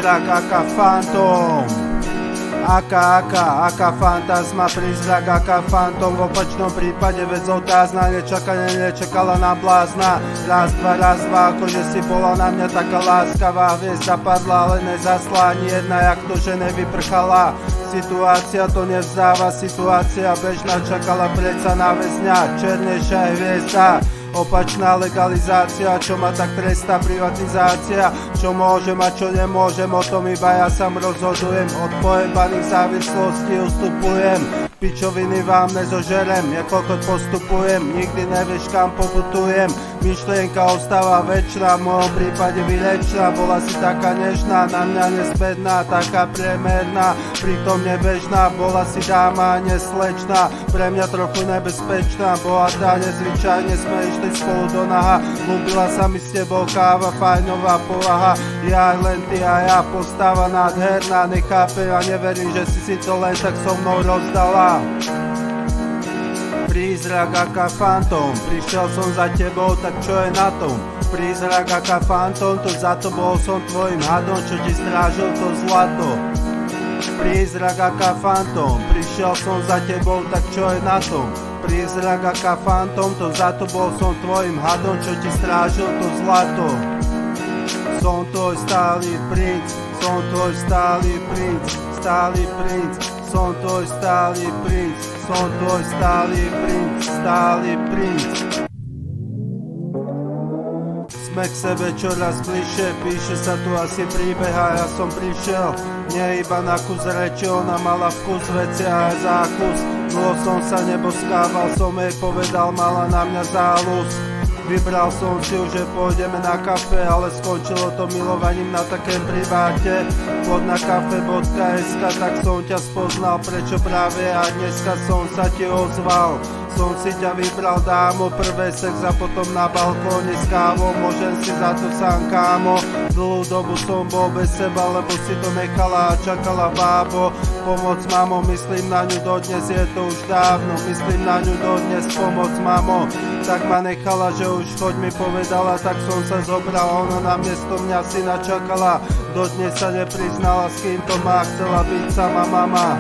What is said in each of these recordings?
prízrak, aká fantom. Aká fantasma, prízrak, aká fantom. V opačnom prípade vec otázna, nečakala na blázna. Raz, dva, akože si bola na mňa taká láskavá. Hviezda padla, ale nezasla ani jedna, jak to, že nevyprchala. Situácia to nevzdáva, situácia bežná, čakala predsa na väzňa. Černejšia hviezda, opačná legalizácia, čo ma tak trestá privatizácia. Čo môžem a čo nemôžem, o tom iba ja sám rozhodujem. Od pojebaných závislostí ustupujem, pičoviny vám nezožerem, ja kokot postupujem, nikdy nevieš kam poputujem. Myšlienka ostáva večná, v mojom prípade vylečná. Bola si taká nežná, na mňa nespätná, taká priemerná, pritom nebežná. Bola si dáma a neslečná, pre mňa trochu nebezpečná. Bohatá, nezvyčajne sme išli spolu do naha. Ľúbila sa mi s tebou káva, fajnová povaha. Ja len ty a ja, postava nádherná. Nechápem a neverím, že si to len tak so mnou rozdala. Prízrak, aká fantom, prišiel som za tebou, tak čo je na tom? Prízrak, aká fantom, to za to bol som tvojim hadom, čo ti strážil to zlato. Prízrak, aká fantom, prišiel som za tebou, tak čo je na tom? Prízrak, aká fantom, to za to bol som tvojim hadom, čo ti strážil to zlato. Som tvoj stály princ, som tvoj stály princ, stály princ. Som tvoj stály princ, som tvoj stály princ, stály princ. Sme k sebe čoraz bližšie, píše sa tu asi príbeh a ja som prišiel. Nie iba na kus reči, ona mala vkus veci a aj zákus. Dlho som sa neboskával, som jej povedal, mala na mňa záľus. Vybral som si už, že pôjdeme na kafe, ale skončilo to milovaním na takém priváte. Pod na kafe.sk, tak som ťa spoznal, prečo práve a dneska som sa ti ozval. Som si ťa vybral, dámo, prvé sex a potom na balkóne s kávou. Môžem si za to sám, kámo. Dlhú dobu som bol bez seba, lebo si to nechala a čakala bábo. Pomoc mamo, myslím na ňu dodnes, je to už dávno. Myslím na ňu dodnes, pomoc mamo. Tak ma nechala, že už choď mi povedala, tak som sa zobral. Ona na miesto mňa syna čakala, dodnes sa nepriznala, s kým to má, chcela byť sama mama.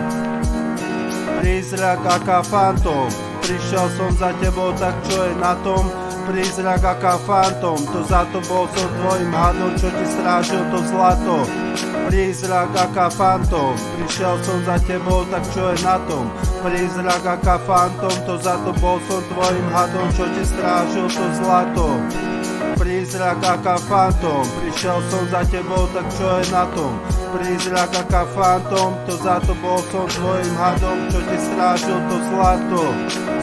Prízrak, aká fantom, prišiel som za tebou, tak čo je na tom? Prízrak, aká fantom, to za to bol som tvojim hadom, čo ti strážil to zlato. Prízrak, aká fantom, prišiel som za tebou, tak čo je na tom? Prízrak, aká fantom, to za to bol som tvojim hadom, čo ti strážil to zlato. Prízrak, aká fantom, prišiel som za tebou, tak čo je na tom? Prízrak, aká fantom, to za to bol som tvojim hadom, čo ti strážil to zlato.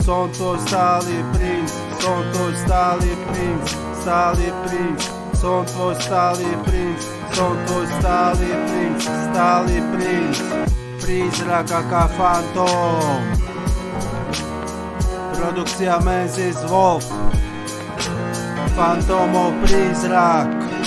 Som tvoj stály princ, som tvoj stály princ, stály princ. Som tvoj stály princ, som tvoj stály princ, stály princ. Prízrak, aká fantom. Produkcia Menzies Wolf. Fantomov prízrak.